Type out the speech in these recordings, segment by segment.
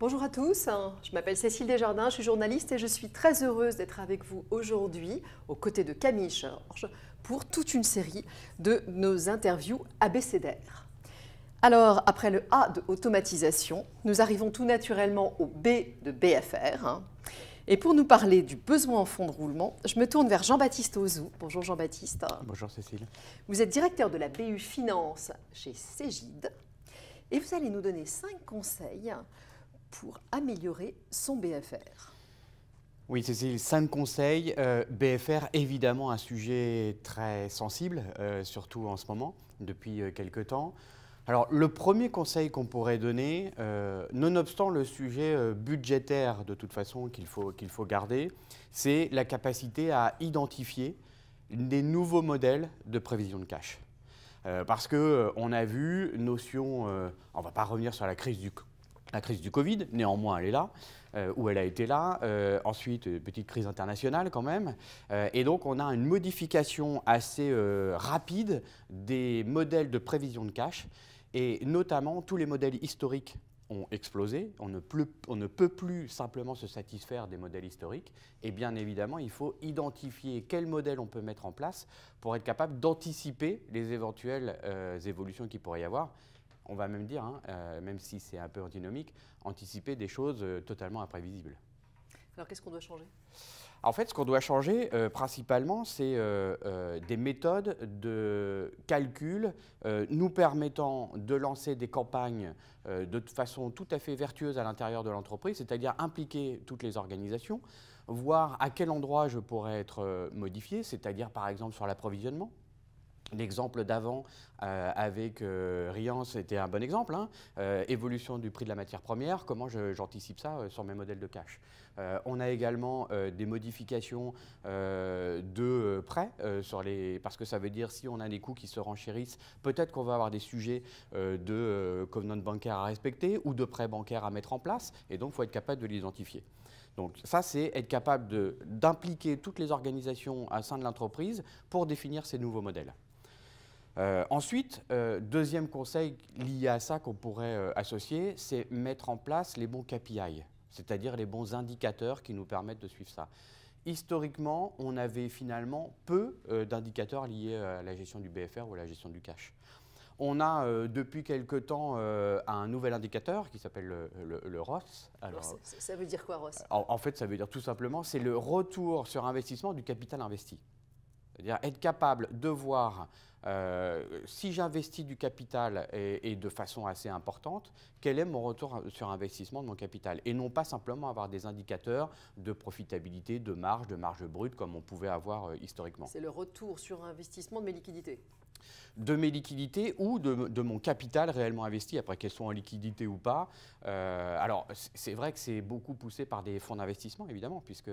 Bonjour à tous, je m'appelle Cécile Desjardins, je suis journaliste et je suis très heureuse d'être avec vous aujourd'hui, aux côtés de Camille Georges, pour toute une série de nos interviews abécédaires. Alors, après le A de automatisation, nous arrivons tout naturellement au B de BFR. Et pour nous parler du besoin en fonds de roulement, je me tourne vers Jean-Baptiste Auzou. Bonjour Jean-Baptiste. Bonjour Cécile. Vous êtes directeur de la BU Finance chez Cégide et vous allez nous donner 5 conseils pour améliorer son BFR. Oui Cécile, 5 conseils. BFR, évidemment un sujet très sensible, surtout en ce moment, depuis quelques temps. Alors le premier conseil qu'on pourrait donner, nonobstant le sujet budgétaire de toute façon qu'il faut garder, c'est la capacité à identifier des nouveaux modèles de prévision de cash. Parce qu'on a vu notion, on ne va pas revenir sur la crise du Covid, néanmoins elle est là, ou elle a été là. Ensuite, petite crise internationale quand même. Et donc on a une modification assez rapide des modèles de prévision de cash. Et notamment, tous les modèles historiques ont explosé. On ne peut plus simplement se satisfaire des modèles historiques. Et bien évidemment, il faut identifier quel modèle on peut mettre en place pour être capable d'anticiper les éventuelles évolutions qu'il pourrait y avoir. On va même dire, même si c'est un peu antinomique, anticiper des choses totalement imprévisibles. Alors qu'est-ce qu'on doit changer ? En fait, ce qu'on doit changer principalement, c'est des méthodes de calcul nous permettant de lancer des campagnes de façon tout à fait vertueuse à l'intérieur de l'entreprise, c'est-à-dire impliquer toutes les organisations, voir à quel endroit je pourrais être modifié, c'est-à-dire par exemple sur l'approvisionnement. L'exemple d'avant avec Rian, c'était un bon exemple. Évolution du prix de la matière première, comment j'anticipe ça sur mes modèles de cash. On a également des modifications de prêts, parce que ça veut dire si on a des coûts qui se renchérissent, peut-être qu'on va avoir des sujets de covenant bancaire à respecter ou de prêts bancaires à mettre en place, et donc il faut être capable de l'identifier. Donc ça, c'est être capable d'impliquer toutes les organisations au sein de l'entreprise pour définir ces nouveaux modèles. Ensuite, deuxième conseil lié à ça qu'on pourrait associer, c'est mettre en place les bons KPI, c'est-à-dire les bons indicateurs qui nous permettent de suivre ça. Historiquement, on avait finalement peu d'indicateurs liés à la gestion du BFR ou à la gestion du cash. On a depuis quelque temps un nouvel indicateur qui s'appelle le ROS. Alors, ça veut dire quoi, ROS ? En fait, ça veut dire tout simplement, c'est le retour sur investissement du capital investi. C'est-à-dire être capable de voir si j'investis du capital et de façon assez importante, quel est mon retour sur investissement de mon capital, et non pas simplement avoir des indicateurs de profitabilité, de marge brute comme on pouvait avoir historiquement. C'est le retour sur investissement de mes liquidités. De mes liquidités ou de mon capital réellement investi, après qu'elles soient en liquidité ou pas. Alors, c'est vrai que c'est beaucoup poussé par des fonds d'investissement, évidemment, puisque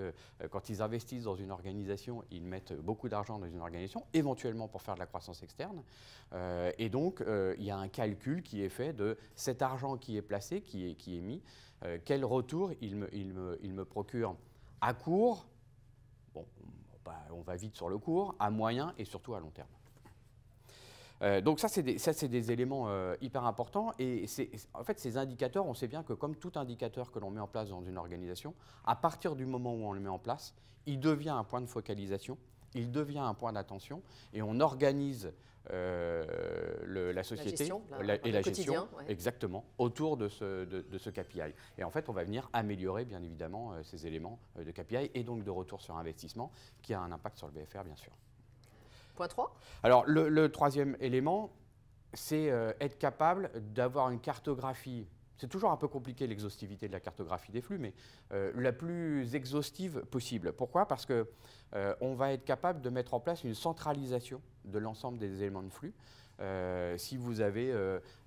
quand ils investissent dans une organisation, ils mettent beaucoup d'argent dans une organisation, éventuellement pour faire de la croissance externe. Et donc, il y a un calcul qui est fait de cet argent qui est placé, qui est mis, quel retour il me procure à court, bon, on va vite sur le court, à moyen et surtout à long terme. Donc ça, c'est des éléments hyper importants. Et en fait, ces indicateurs, on sait bien que comme tout indicateur que l'on met en place dans une organisation, à partir du moment où on le met en place, il devient un point de focalisation, il devient un point d'attention, et on organise la société et la gestion ouais. Exactement autour de ce KPI. Et en fait, on va venir améliorer bien évidemment ces éléments de KPI et donc de retour sur investissement qui a un impact sur le BFR, bien sûr. Point 3. Alors, le troisième élément, c'est être capable d'avoir une cartographie. C'est toujours un peu compliqué l'exhaustivité de la cartographie des flux, mais la plus exhaustive possible. Pourquoi ? Parce qu'on va être capable de mettre en place une centralisation de l'ensemble des éléments de flux. Si vous avez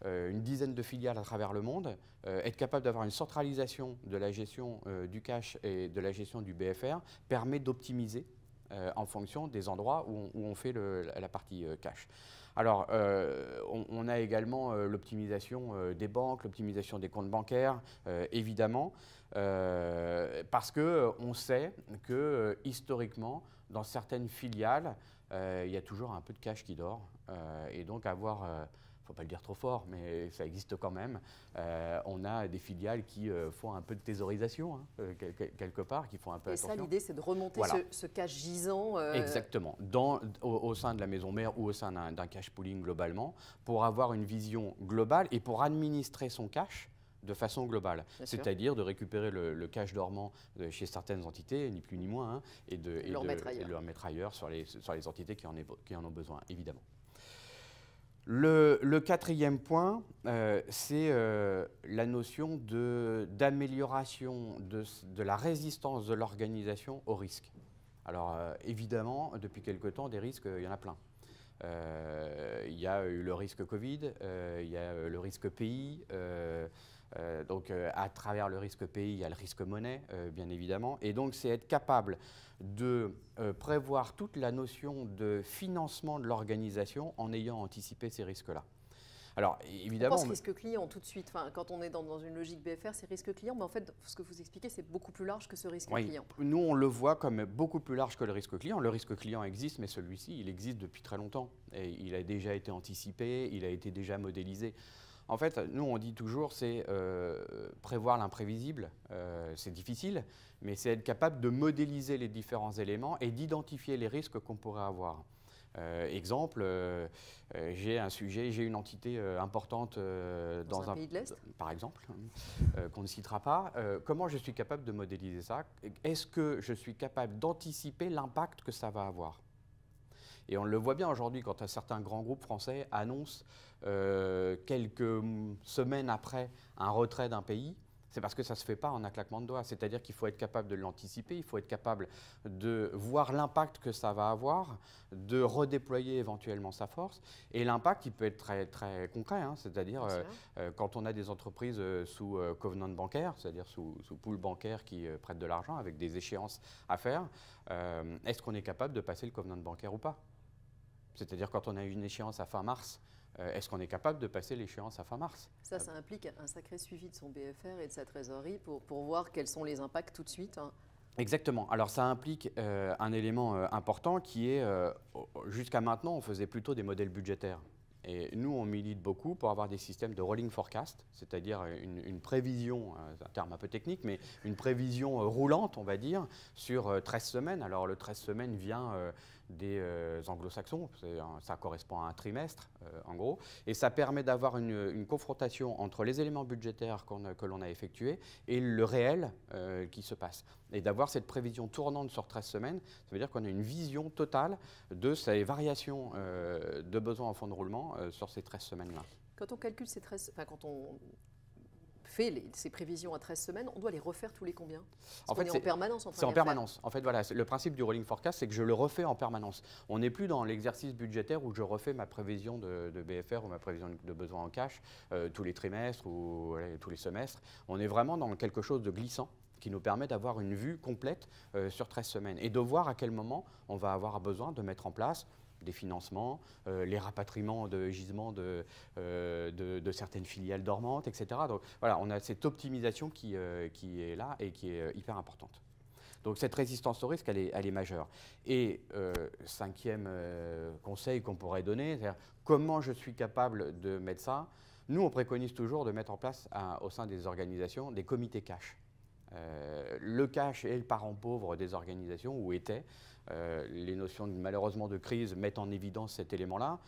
une dizaine de filiales à travers le monde, être capable d'avoir une centralisation de la gestion du cash et de la gestion du BFR permet d'optimiser en fonction des endroits où on fait la partie cash. Alors, on a également l'optimisation des banques, l'optimisation des comptes bancaires, évidemment, parce qu'on sait que historiquement, dans certaines filiales, il y a toujours un peu de cash qui dort. Et donc, faut pas le dire trop fort, mais ça existe quand même. On a des filiales qui font un peu de thésaurisation, hein, quelque part, qui font un peu attention. Et ça, l'idée, c'est de remonter ce cash gisant. Exactement, au sein de la maison mère ou au sein d'un cash pooling globalement, pour avoir une vision globale et pour administrer son cash de façon globale, c'est-à-dire de récupérer le cash dormant chez certaines entités, ni plus ni moins, hein, et de le mettre ailleurs sur les entités qui en ont besoin, évidemment. Le quatrième point, c'est la notion d'amélioration de la résistance de l'organisation au risque. Alors évidemment, depuis quelque temps, des risques, il y en a plein. Il y a eu le risque Covid, il y a le risque pays. Donc, à travers le risque pays, il y a le risque monnaie, bien évidemment. Et donc, c'est être capable de prévoir toute la notion de financement de l'organisation en ayant anticipé ces risques-là. Alors, évidemment, on pense risque client tout de suite. Enfin, quand on est dans une logique BFR, c'est risque client. Mais en fait, ce que vous expliquez, c'est beaucoup plus large que ce risque client. Nous, on le voit comme beaucoup plus large que le risque client. Le risque client existe, mais celui-ci, il existe depuis très longtemps. Et il a déjà été anticipé, il a été déjà modélisé. En fait, nous, on dit toujours, c'est prévoir l'imprévisible. C'est difficile, mais c'est être capable de modéliser les différents éléments et d'identifier les risques qu'on pourrait avoir. Exemple, j'ai une entité importante dans un pays de l'Est, par exemple, qu'on ne citera pas. Comment je suis capable de modéliser ça? Est-ce que je suis capable d'anticiper l'impact que ça va avoir? Et on le voit bien aujourd'hui quand certains grands groupes français annoncent quelques semaines après un retrait d'un pays, c'est parce que ça ne se fait pas en un claquement de doigts. C'est-à-dire qu'il faut être capable de l'anticiper, il faut être capable de voir l'impact que ça va avoir, de redéployer éventuellement sa force. Et l'impact, il peut être très, très concret, hein, c'est-à-dire quand on a des entreprises sous covenant bancaire, c'est-à-dire sous pool bancaire qui prêtent de l'argent avec des échéances à faire, est-ce qu'on est capable de passer le covenant bancaire ou pas? C'est-à-dire quand on a une échéance à fin mars, est-ce qu'on est capable de passer l'échéance à fin mars? Ça implique un sacré suivi de son BFR et de sa trésorerie pour voir quels sont les impacts tout de suite. Hein. Exactement. Alors ça implique un élément important qui est, jusqu'à maintenant, on faisait plutôt des modèles budgétaires. Et nous, on milite beaucoup pour avoir des systèmes de rolling forecast, c'est-à-dire une prévision, c'est un terme un peu technique, mais une prévision roulante, on va dire, sur 13 semaines. Alors le 13 semaines vient des anglo-saxons, ça correspond à un trimestre, en gros, et ça permet d'avoir une confrontation entre les éléments budgétaires que l'on a effectués et le réel qui se passe. Et d'avoir cette prévision tournante sur 13 semaines, ça veut dire qu'on a une vision totale de ces variations de besoins en fonds de roulement sur ces 13 semaines-là. Quand on calcule ces 13, quand on fait ces prévisions à 13 semaines, on doit les refaire tous les combien? En fait, c'est en permanence en train de C'est en permanence. En fait, voilà, le principe du rolling forecast, c'est que je le refais en permanence. On n'est plus dans l'exercice budgétaire où je refais ma prévision de BFR ou ma prévision de besoin en cash tous les trimestres ou tous les semestres. On est vraiment dans quelque chose de glissant qui nous permet d'avoir une vue complète sur 13 semaines et de voir à quel moment on va avoir besoin de mettre en place des financements, les rapatriements de gisements de certaines filiales dormantes, etc. Donc voilà, on a cette optimisation qui est là et qui est hyper importante. Donc cette résistance au risque, elle est majeure. Et cinquième conseil qu'on pourrait donner, c'est-à-dire comment je suis capable de mettre ça. Nous, on préconise toujours de mettre en place au sein des organisations des comités cash. Le cash est le parent pauvre des organisations, ou était. Les notions malheureusement de crise mettent en évidence cet élément-là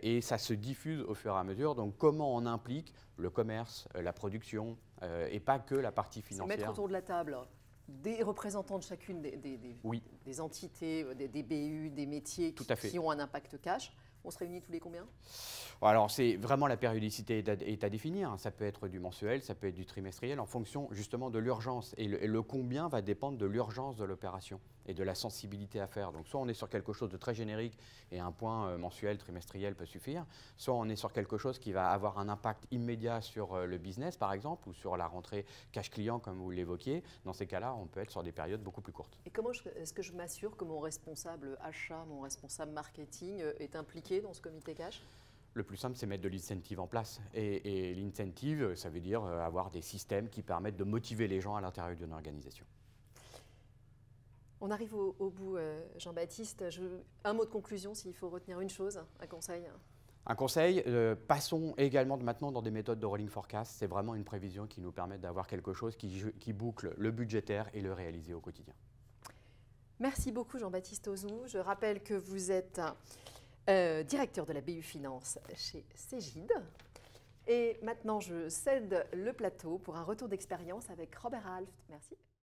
et ça se diffuse au fur et à mesure. Donc comment on implique le commerce, la production et pas que la partie financière. Mettre autour de la table des représentants de chacune des entités, des BU, des métiers qui ont un impact cash. On se réunit tous les combien? Alors, c'est vraiment la périodicité est à définir. Ça peut être du mensuel, ça peut être du trimestriel, en fonction justement de l'urgence. Et le combien va dépendre de l'urgence de l'opération et de la sensibilité à faire. Donc, soit on est sur quelque chose de très générique et un point mensuel, trimestriel peut suffire, soit on est sur quelque chose qui va avoir un impact immédiat sur le business, par exemple, ou sur la rentrée cash client, comme vous l'évoquiez. Dans ces cas-là, on peut être sur des périodes beaucoup plus courtes. Et comment est-ce que je m'assure que mon responsable achat, mon responsable marketing est impliqué dans ce comité cash? Le plus simple, c'est mettre de l'incentive en place. Et l'incentive, ça veut dire avoir des systèmes qui permettent de motiver les gens à l'intérieur d'une organisation. On arrive au bout, Jean-Baptiste. Un mot de conclusion, s'il faut retenir une chose, un conseil. Un conseil, passons également maintenant dans des méthodes de rolling forecast. C'est vraiment une prévision qui nous permet d'avoir quelque chose qui boucle le budgétaire et le réalisé au quotidien. Merci beaucoup Jean-Baptiste Ozon. Je rappelle que vous êtes directeur de la BU Finance chez Cégide. Et maintenant, je cède le plateau pour un retour d'expérience avec Robert Alft. Merci.